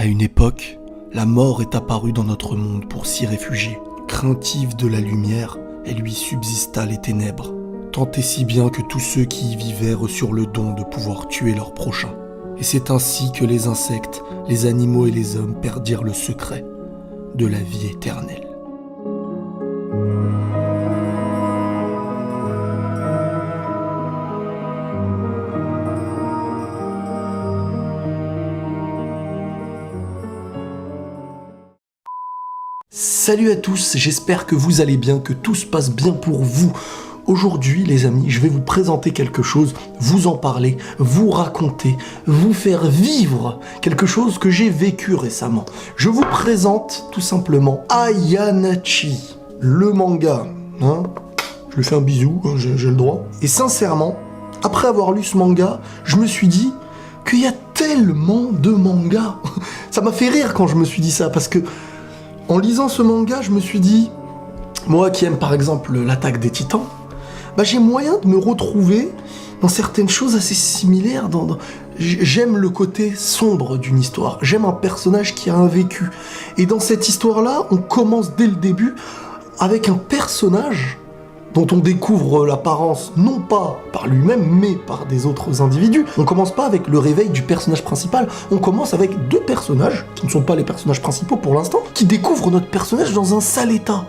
À une époque, la mort est apparue dans notre monde pour s'y réfugier. Craintive de la lumière, elle lui subsista les ténèbres. Tant et si bien que tous ceux qui y vivaient reçurent le don de pouvoir tuer leur prochain. Et c'est ainsi que les insectes, les animaux et les hommes perdirent le secret de la vie éternelle. Salut à tous, j'espère que vous allez bien, que tout se passe bien pour vous. Aujourd'hui les amis, je vais vous présenter quelque chose, vous en parler, vous raconter, vous faire vivre quelque chose que j'ai vécu récemment. Je vous présente tout simplement Ayanachi, le manga. Je lui fais un bisou, j'ai le droit. Et sincèrement, après avoir lu ce manga, je me suis dit qu'il y a tellement de mangas. Ça m'a fait rire quand je me suis dit ça, parce que en lisant ce manga, je me suis dit, moi qui aime par exemple l'attaque des Titans, j'ai moyen de me retrouver dans certaines choses assez similaires. J'aime le côté sombre d'une histoire, j'aime un personnage qui a un vécu. Et dans cette histoire-là, on commence dès le début avec un personnage dont on découvre l'apparence non pas par lui-même, mais par des autres individus. On commence pas avec le réveil du personnage principal, on commence avec deux personnages, qui ne sont pas les personnages principaux pour l'instant, qui découvrent notre personnage dans un sale état.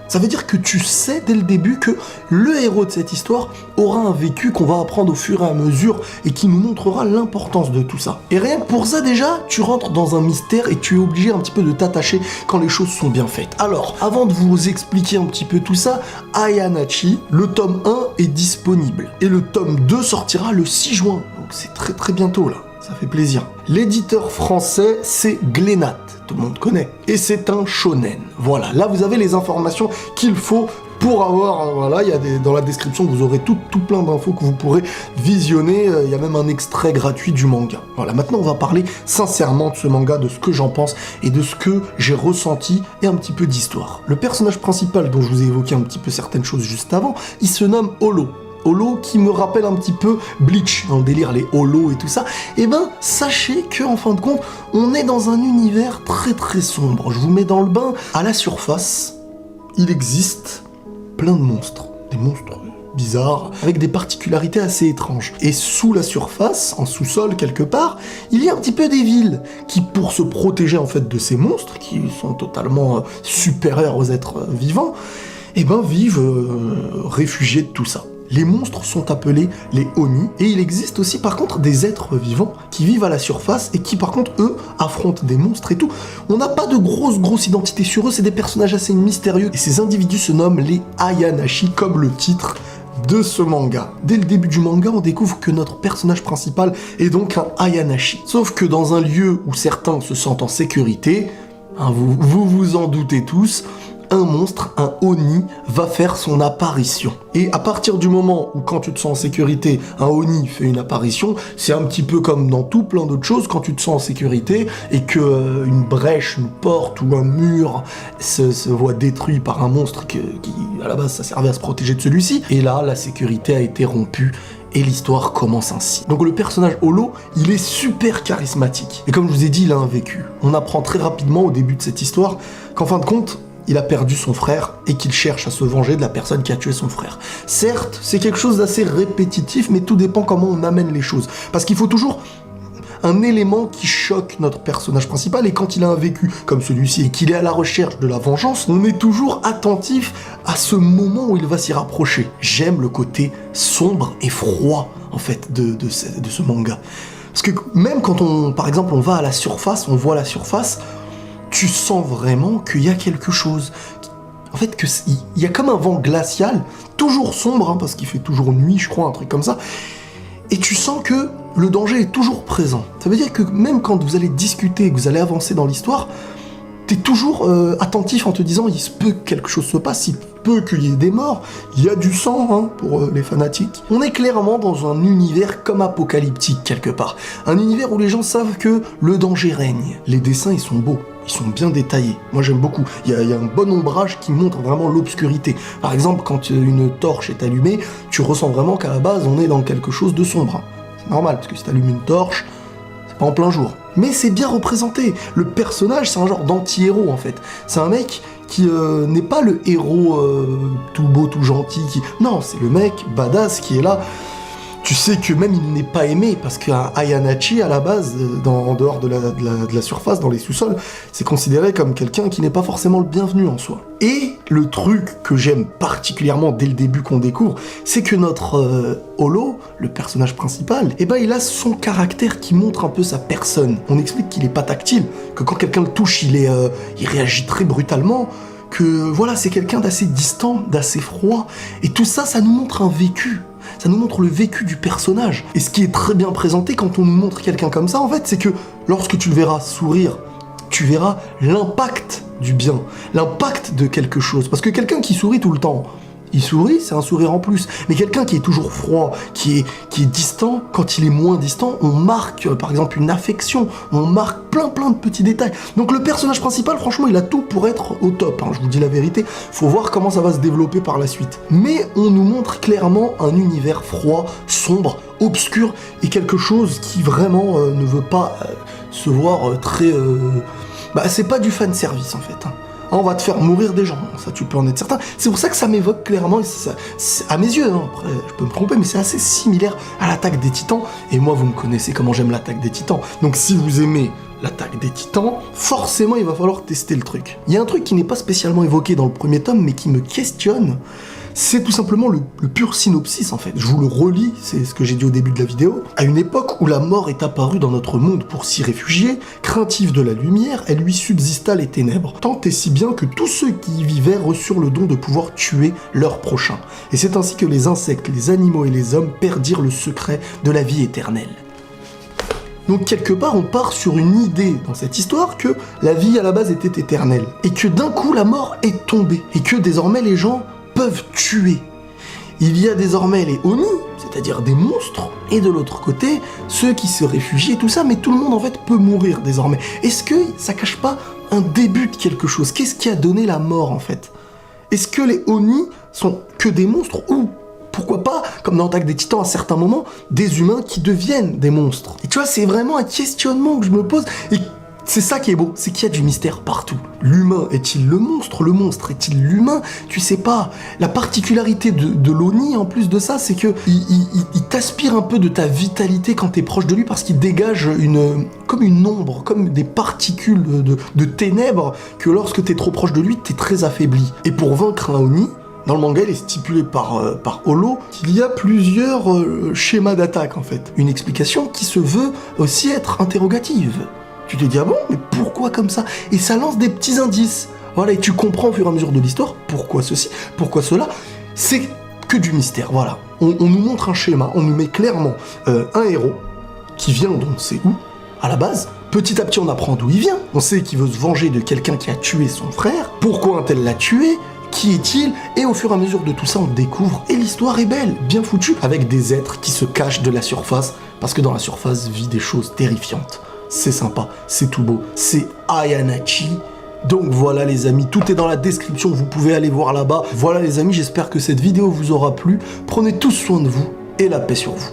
Ça veut dire que tu sais dès le début que le héros de cette histoire aura un vécu qu'on va apprendre au fur et à mesure et qui nous montrera l'importance de tout ça. Et rien que pour ça déjà, tu rentres dans un mystère et tu es obligé un petit peu de t'attacher quand les choses sont bien faites. Alors, avant de vous expliquer un petit peu tout ça, Ayanachi, le tome 1 est disponible et le tome 2 sortira le 6 juin. Donc c'est très très bientôt là. Ça fait plaisir. L'éditeur français, c'est Glénat, tout le monde connaît. Et c'est un shonen. Voilà, là vous avez les informations qu'il faut pour avoir, voilà, il y a dans la description, vous aurez tout plein d'infos que vous pourrez visionner. Il y a même un extrait gratuit du manga. Voilà, maintenant on va parler sincèrement de ce manga, de ce que j'en pense et de ce que j'ai ressenti et un petit peu d'histoire. Le personnage principal dont je vous ai évoqué un petit peu certaines choses juste avant, il se nomme Holo. Holo qui me rappelle un petit peu Bleach, dans le délire, les holos et tout ça. Et sachez que en fin de compte, on est dans un univers très très sombre. Je vous mets dans le bain. À la surface, il existe plein de monstres. Des monstres bizarres, avec des particularités assez étranges. Et sous la surface, en sous-sol quelque part, il y a un petit peu des villes qui, pour se protéger en fait de ces monstres, qui sont totalement supérieurs aux êtres vivants, vivent réfugiés de tout ça. Les monstres sont appelés les Oni, et il existe aussi par contre des êtres vivants qui vivent à la surface et qui par contre eux affrontent des monstres et tout. On n'a pas de grosse identité sur eux, c'est des personnages assez mystérieux et ces individus se nomment les Ayanashi comme le titre de ce manga. Dès le début du manga, on découvre que notre personnage principal est donc un Ayanashi. Sauf que dans un lieu où certains se sentent en sécurité, vous vous en doutez tous, un monstre, un Oni, va faire son apparition. Et à partir du moment où quand tu te sens en sécurité, un Oni fait une apparition, c'est un petit peu comme dans tout plein d'autres choses, quand tu te sens en sécurité et que une brèche, une porte ou un mur se voit détruit par un monstre qui à la base ça servait à se protéger de celui-ci, et là la sécurité a été rompue. Et l'histoire commence ainsi. Donc le personnage Holo, il est super charismatique. Et comme je vous ai dit, il a un vécu. On apprend très rapidement au début de cette histoire qu'en fin de compte, il a perdu son frère et qu'il cherche à se venger de la personne qui a tué son frère. Certes, c'est quelque chose d'assez répétitif, mais tout dépend comment on amène les choses. Parce qu'il faut toujours un élément qui choque notre personnage principal, et quand il a un vécu comme celui-ci et qu'il est à la recherche de la vengeance, on est toujours attentif à ce moment où il va s'y rapprocher. J'aime le côté sombre et froid, en fait, de ce manga. Parce que même quand par exemple, on va à la surface, on voit la surface, tu sens vraiment qu'il y a quelque chose. En fait, il y a comme un vent glacial, toujours sombre, parce qu'il fait toujours nuit, je crois, un truc comme ça. Et tu sens que le danger est toujours présent. Ça veut dire que même quand vous allez discuter, que vous allez avancer dans l'histoire, t'es toujours attentif en te disant, il se peut que quelque chose se passe, il peut qu'il y ait des morts, il y a du sang pour les fanatiques. On est clairement dans un univers comme apocalyptique quelque part. Un univers où les gens savent que le danger règne. Les dessins, ils sont beaux. Ils sont bien détaillés. Moi, j'aime beaucoup. Il y a un bon ombrage qui montre vraiment l'obscurité. Par exemple, quand une torche est allumée, tu ressens vraiment qu'à la base, on est dans quelque chose de sombre. C'est normal, parce que si tu allumes une torche, c'est pas en plein jour. mais c'est bien représenté. Le personnage, c'est un genre d'anti-héros en fait. C'est un mec qui n'est pas le héros tout beau, tout gentil. Non, c'est le mec badass qui est là. Tu sais que même il n'est pas aimé, parce qu'un Ayanachi, à la base, en dehors de la surface, dans les sous-sols, c'est considéré comme quelqu'un qui n'est pas forcément le bienvenu en soi. Et le truc que j'aime particulièrement dès le début qu'on découvre, c'est que notre Holo, le personnage principal, eh ben il a son caractère qui montre un peu sa personne. On explique qu'il est pas tactile, que quand quelqu'un le touche, il réagit très brutalement, que voilà, c'est quelqu'un d'assez distant, d'assez froid, et tout ça, ça nous montre un vécu. Ça nous montre le vécu du personnage. Et ce qui est très bien présenté quand on nous montre quelqu'un comme ça, en fait, c'est que lorsque tu le verras sourire, tu verras l'impact du bien, l'impact de quelque chose. Parce que quelqu'un qui sourit tout le temps, il sourit, c'est un sourire en plus. Mais quelqu'un qui est toujours froid, qui est distant, quand il est moins distant, on marque, par exemple, une affection, on marque plein de petits détails. Donc le personnage principal, franchement, il a tout pour être au top, hein, je vous dis la vérité. Faut voir comment ça va se développer par la suite. Mais on nous montre clairement un univers froid, sombre, obscur, et quelque chose qui vraiment ne veut pas se voir très... c'est pas du fanservice, en fait, hein. On va te faire mourir des gens, ça tu peux en être certain. C'est pour ça que ça m'évoque clairement, à mes yeux, hein, après je peux me tromper, mais c'est assez similaire à l'Attaque des Titans. Et moi, vous me connaissez comment j'aime l'Attaque des Titans. Donc si vous aimez l'Attaque des Titans, forcément il va falloir tester le truc. Il y a un truc qui n'est pas spécialement évoqué dans le premier tome, mais qui me questionne. C'est tout simplement le pur synopsis en fait. Je vous le relis, c'est ce que j'ai dit au début de la vidéo. À une époque où la mort est apparue dans notre monde pour s'y réfugier, craintive de la lumière, elle lui subsista les ténèbres, tant et si bien que tous ceux qui y vivaient reçurent le don de pouvoir tuer leur prochain. Et c'est ainsi que les insectes, les animaux et les hommes perdirent le secret de la vie éternelle. Donc quelque part, on part sur une idée dans cette histoire que la vie à la base était éternelle, et que d'un coup la mort est tombée, et que désormais les gens peuvent tuer. Il y a désormais les Oni, c'est-à-dire des monstres, et de l'autre côté, ceux qui se réfugient et tout ça, mais tout le monde en fait peut mourir désormais. Est-ce que ça cache pas un début de quelque chose? Qu'est-ce qui a donné la mort en fait? Est-ce que les Oni sont que des monstres ou pourquoi pas, comme dans l'Attaque des Titans à certains moments, des humains qui deviennent des monstres? Et tu vois, c'est vraiment un questionnement que je me pose, et c'est ça qui est beau, c'est qu'il y a du mystère partout. L'humain est-il le monstre est-il l'humain? Tu sais pas. La particularité de l'Oni, en plus de ça, c'est que il t'aspire un peu de ta vitalité quand t'es proche de lui, parce qu'il dégage comme une ombre, comme des particules de ténèbres, que lorsque t'es trop proche de lui, t'es très affaibli. Et pour vaincre un Oni, dans le manga, il est stipulé par Holo qu'il y a plusieurs schémas d'attaque, en fait. Une explication qui se veut aussi être interrogative. Tu te dis, ah bon, mais pourquoi comme ça? Et ça lance des petits indices. Voilà, et tu comprends au fur et à mesure de l'histoire pourquoi ceci, pourquoi cela. C'est que du mystère, voilà. On nous montre un schéma, on nous met clairement un héros qui vient d'on ne sait où, à la base. Petit à petit, on apprend d'où il vient. On sait qu'il veut se venger de quelqu'un qui a tué son frère. Pourquoi un tel l'a tué? Qui est-il? Et au fur et à mesure de tout ça, on découvre. Et l'histoire est belle, bien foutue, avec des êtres qui se cachent de la surface, parce que dans la surface vit des choses terrifiantes. C'est sympa, c'est tout beau, c'est Ayanachi. Donc voilà les amis, tout est dans la description, vous pouvez aller voir là-bas. Voilà les amis, j'espère que cette vidéo vous aura plu. Prenez tous soin de vous et la paix sur vous.